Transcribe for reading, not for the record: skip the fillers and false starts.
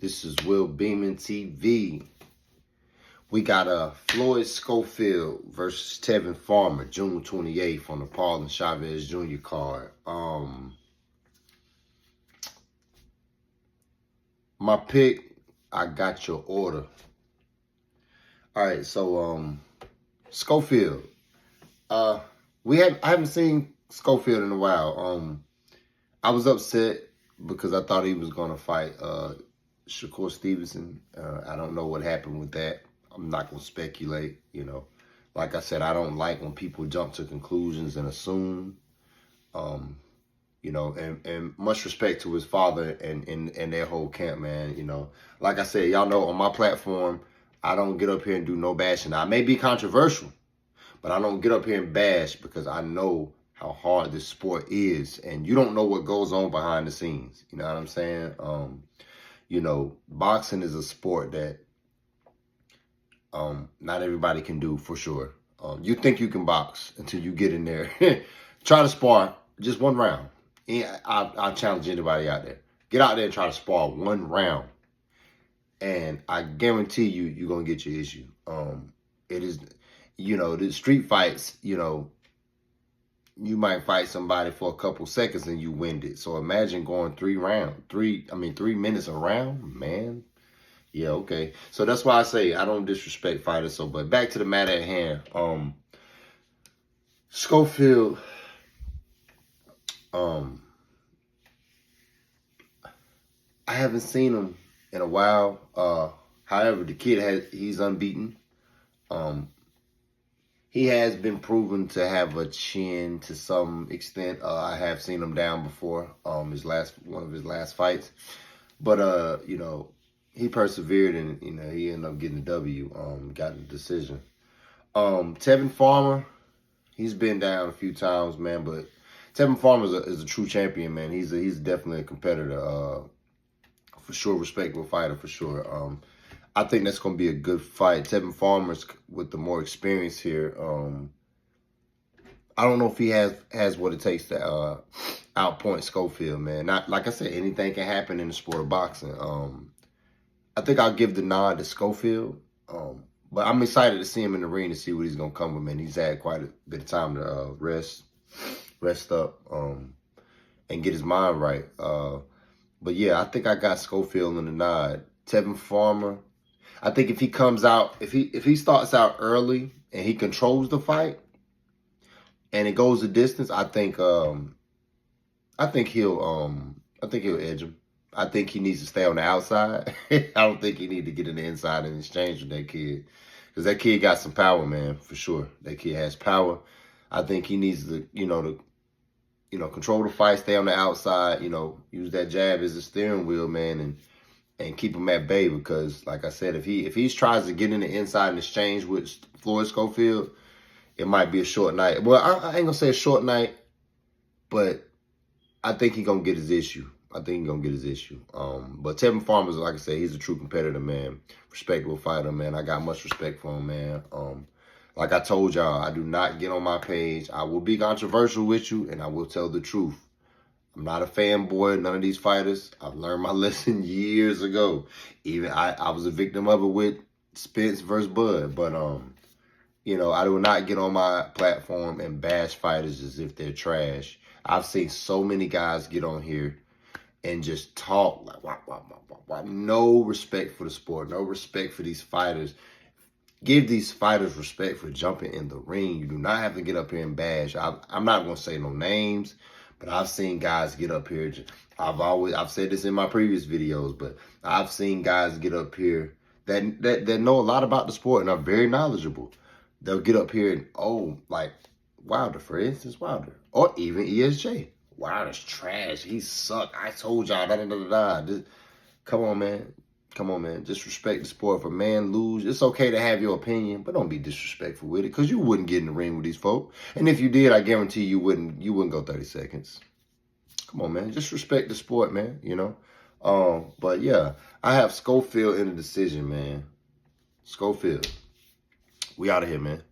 This is Will Beeman TV. We got Floyd Schofield versus Tevin Farmer, June 28th on the Paul and Chavez Jr. card. My pick, I got your order. All right, so Schofield. I haven't seen Schofield in a while. I was upset because I thought he was gonna fight Shakur Stevenson. I don't know what happened with that. I'm not gonna speculate. Like I said, I don't like when people jump to conclusions and assume. And much respect to his father and their whole camp, man. Like I said, y'all know on my platform, I don't get up here and do no bashing. I may be controversial, but I don't get up here and bash because I know how hard this sport is, and you don't know what goes on behind the scenes. You know what I'm saying? Boxing is a sport that not everybody can do, for sure. You think you can box until you get in there. Try to spar just one round. I'll challenge anybody out there. Get out there and try to spar one round, and I guarantee you're going to get your issue. It is, the street fights, you might fight somebody for a couple seconds and you win it. So imagine going 3 minutes a round, man. Yeah, okay. So that's why I say I don't disrespect fighters. But back to the matter at hand. Schofield, I haven't seen him in a while. However, the kid he's unbeaten. He has been proven to have a chin to some extent. I have seen him down before. One of his last fights, but he persevered and he ended up getting the W. Got the decision. Tevin Farmer, he's been down a few times, man. But Tevin Farmer is a true champion, man. He's definitely a competitor, for sure. Respectable fighter, for sure. I think that's going to be a good fight. Tevin Farmer's with the more experience here. I don't know if he has what it takes to outpoint Schofield, man. Not like I said, anything can happen in the sport of boxing. I think I'll give the nod to Schofield. But I'm excited to see him in the ring to see what he's going to come with, man. He's had quite a bit of time to rest up, and get his mind right. But yeah, I think I got Schofield in the nod. Tevin Farmer, I think if he comes out, if he starts out early and he controls the fight and it goes the distance, I think he'll edge him. I think he needs to stay on the outside. I don't think he needs to get in the inside and exchange with that kid, because that kid got some power, man, for sure. That kid has power. I think he needs to, control the fight, stay on the outside, use that jab as a steering wheel, man, and keep him at bay, because, like I said, if he tries to get in the inside and exchange with Floyd Schofield, it might be a short night. Well, I ain't gonna say a short night, but I think he's gonna get his issue. But Tevin Farmer, like I said, he's a true competitor, man. Respectable fighter, man. I got much respect for him, man. Like I told y'all, I do not get on my page. I will be controversial with you, and I will tell the truth. I'm not a fanboy, none of these fighters. I've learned my lesson years ago. Even I was a victim of it with Spence versus Bud. But, I do not get on my platform and bash fighters as if they're trash. I've seen so many guys get on here and just talk like, wah. No respect for the sport, no respect for these fighters. Give these fighters respect for jumping in the ring. You do not have to get up here and bash. I'm not going to say no names, but I've seen guys get up here. I've said this in my previous videos, but I've seen guys get up here that know a lot about the sport and are very knowledgeable. They'll get up here and, like Wilder, for instance, or even ESJ. Wilder's trash. He sucked. I told y'all, Come on, man. Just respect the sport. If a man lose, it's okay to have your opinion, but don't be disrespectful with it, because you wouldn't get in the ring with these folk. And if you did, I guarantee you wouldn't go 30 seconds. Come on, man. Just respect the sport, man, But yeah, I have Schofield in the decision, man. Schofield. We out of here, man.